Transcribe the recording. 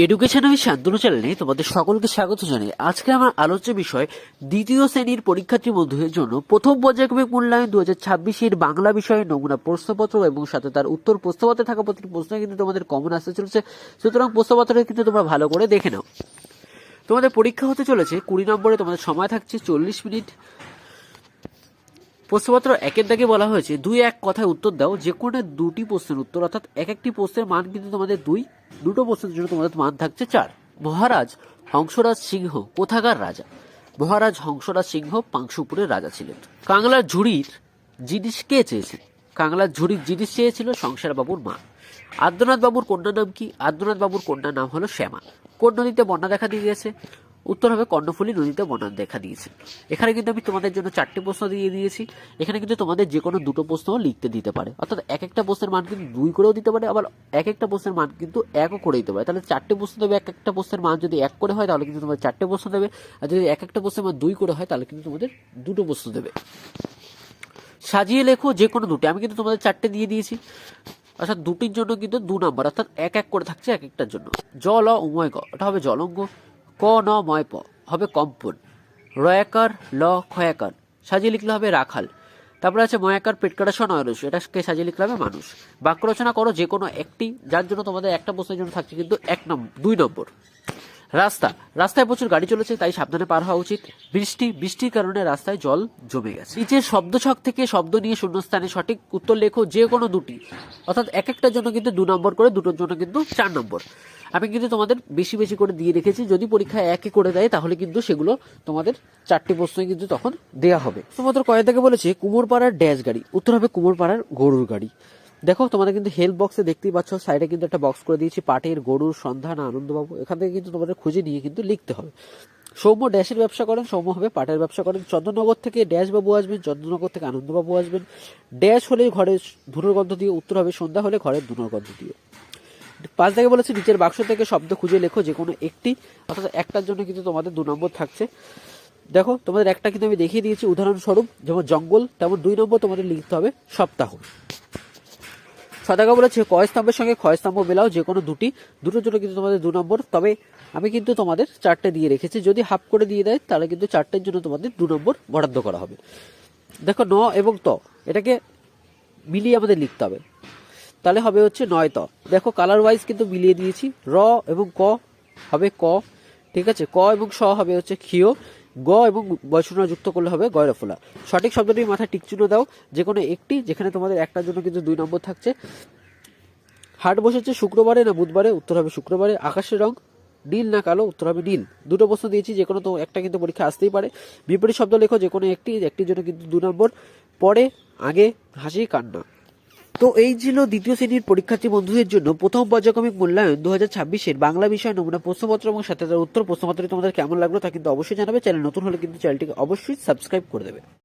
Education আমি শান্তনু চ্যানেলে তোমাদের সকলকে স্বাগত জানাই। আজকে আমার আলোচ্য বিষয় দ্বিতীয় শ্রেণীর পরীক্ষার্থী বন্ধুদের জন্য প্রথম পর্যায়ক্রমিক মূল্যায়ন 2026 বাংলা বিষয়ে নমুনা প্রশ্নপত্র এবং সাথে তার উত্তর প্রশ্নপত্রে থাকা প্রতিটি প্রশ্ন কিন্তু তোমাদের কমন আসতে চলেছে। সুতরাং প্রশ্নপত্রটা কিন্তু তোমরা ভালো করে দেখে নাও। তোমাদের পরীক্ষা হতে চলেছে 20 নম্বরে, তোমাদের সময় থাকছে 40 মিনিট। প্রশ্নপত্র একের দাগে বলা হয়েছে 2-1 কথায় উত্তর দাও যে কোনো দুটি প্রশ্নের উত্তর, অর্থাৎ একটি প্রশ্নের মান কিন্তু তোমাদের 2, দুটো প্রশ্নের জন্য তোমাদের মান থাকছে 4। মহারাজ হংসরাজ সিংহ কোথাকার রাজা? মহারাজ হংসরাজ সিংহ পাংশুপুরের রাজা ছিলেন। কাংলার ঝুড়ির জিনিস কে চেয়েছেন? কাংলার ঝুড়ির জিনিস চেয়েছিল সংসার বাবুর মা। আদ্রনাথ বাবুর কন্যার নাম কি? আদ্রনাথ বাবুর কন্যার নাম হলো শ্যামা। কোন নদীতে বন্যা দেখা দিয়েছে? উত্তর হবে কর্ণফুলী নদীতে বন্যা দেখা দিয়েছে। এখানে কিন্তু আমি তোমাদের জন্য 4টি প্রশ্ন দিয়ে দিয়েছি। এখানে কিন্তু তোমাদের যে কোনো দুটো প্রশ্ন লিখতে দিতে পারে, অর্থাৎ এক একটা প্রশ্নের মান কিন্তু 2 করেও দিতে পারে, আবার এক একটা প্রশ্নের মান কিন্তু 1ও করে দিতে পারে। তাহলে 4টে প্রশ্ন দেবে। এক একটা প্রশ্নের মান যদি 1 করে হয় তাহলে কিন্তু তোমাদের 4টে প্রশ্ন দেবে, আর যদি এক একটা প্রশ্নের মান 2 করে হয় তাহলে কিন্তু তোমাদের দুটো প্রশ্ন দেবে। সাজিয়ে লেখো যে কোনো দুটি। আমি কিন্তু তোমাদের 4টে দিয়ে দিয়েছি, অর্থাৎ দুটির জন্য কিন্তু 2 নম্বর, অর্থাৎ 1-1 করে থাকছে এক একটার জন্য। জল উময় ক, এটা হবে জলঙ্গ। ক ন ময় প হবে কম্পন। রয়াকার ল ক্ষয়াকার সাজিয়ে লিখলে হবে রাখাল। তারপরে আছে ময়াকার পেট কাটা স নয়রস, এটাকে সাজিয়ে লিখলে হবে মানুষ। বাক্য রচনা করো যে কোনো একটি, যার জন্য তোমাদের একটা প্রশ্নের জন্য থাকছে কিন্তু 2 নম্বর। রাস্তায় প্রচুর গাড়ি চলেছে, তাই সাবধানে পার হওয়া উচিত। বৃষ্টির কারণে রাস্তায় জল জমে গেছে। নিচের শব্দছক থেকে শব্দ নিয়ে শূন্যস্থানে সঠিক উত্তর লেখো যে কোনো দুটি, অর্থাৎ এক একটার জন্য কিন্তু 2 নম্বর করে, দুটোর জন্য কিন্তু 4 নম্বর। আমি কিন্তু তোমাদের বেশি বেশি করে দিয়ে রেখেছি, যদি পরীক্ষা একই করে দেয় তাহলে কিন্তু সেগুলো তোমাদের 4টি প্রশ্নই কিন্তু তখন দেয়া হবে। তোমাদের কয়েক থেকে বলেছে কুমোরপাড়ার ড্যাশ গাড়ি, উত্তর হবে কুমোরপাড়ার গরুর গাড়ি। দেখো তোমাদের কিন্তু হেল্প বক্সে দেখতেই পাচ্ছ, সাইডে কিন্তু একটা বক্স করে দিয়েছি, পাটের গরুর সন্ধান আনন্দবাবু। এখান থেকে কিন্তু তোমাদের খুঁজে নিয়ে কিন্তু লিখতে হবে। সৌম্য ড্যাশের ব্যবসা করেন, সৌম্য হবে পাটের ব্যবসা করেন। চন্দ্রনগর থেকে ড্যাশ বাবু আসবেন, চন্দ্রনগর থেকে আনন্দবাবু আসবেন। ড্যাশ হলে ঘরে ধুনোর গন্ধ দিয়ে, উত্তর হবে সন্ধ্যা হলে ঘরের ধুনোর গন্ধ দিয়ে। 5 থেকে বলেছে নিচের বাক্স থেকে শব্দ খুঁজে লেখো যে কোনো একটি, অর্থাৎ একটার জন্য কিন্তু তোমাদের 2 নম্বর থাকছে। দেখো তোমাদের একটা কিন্তু আমি দেখিয়ে দিয়েছি উদাহরণস্বরূপ, যেমন জঙ্গল, তেমন 2 নম্বর তোমাদের লিখতে হবে সপ্তাহ। 6 টাকা বলেছে কয় স্তম্ভের সঙ্গে ক্ষয় স্তম্ভ মেলাও যে কোনো দুটোর জন্য কিন্তু তোমাদের 2 নম্বর। তবে আমি কিন্তু তোমাদের 4টে দিয়ে রেখেছি, যদি হাফ করে দিয়ে দেয় তাহলে কিন্তু 4টের জন্য তোমাদের 2 নম্বর বরাদ্দ করা হবে। দেখো ন এবং ত, এটাকে মিলিয়ে আমাদের লিখতে হবে, তাহলে হবে হচ্ছে 9 ত। দেখো কালার ওয়াইজ কিন্তু মিলিয়ে দিয়েছি। র এবং ক হবে ক, ঠিক আছে। ক এবং স হবে হচ্ছে ক্ষীয়। গ এবং বয়সনা যুক্ত করলে হবে গয়রফলা। সঠিক শব্দটি মাথায় টিকচিহ্ন দাও যে কোনো একটি, যেখানে তোমাদের একটার জন্য কিন্তু 2 নম্বর থাকছে। হাট বসেছে শুক্রবারে না বুধবারে, উত্তর হবে শুক্রবারে। আকাশের রং নীল না কালো, উত্তর হবে নীল। দুটো প্রশ্ন দিয়েছি, যে কোনো তো একটা কিন্তু পরীক্ষা আসতেই পারে। বিপরীত শব্দ লেখো যে কোনো একটির জন্য কিন্তু 2 নম্বর। পরে আগে হাসি কান্না। তো এই ছিল দ্বিতীয় শ্রেণীর পরীক্ষার্থী বন্ধুদের জন্য প্রথম পর্যায়ক্রমিক মূল্যায়ন 2026 বাংলা বিষয় নমুনা প্রশ্নপত্র এবং সাথে তার উত্তর। প্রশ্নপত্রটি তোমাদের কেমন লাগলো তা কিন্তু অবশ্যই জানাবে। চ্যানেল নতুন হলে কিন্তু চ্যানেলটিকে অবশ্যই সাবস্ক্রাইব করে দেবে।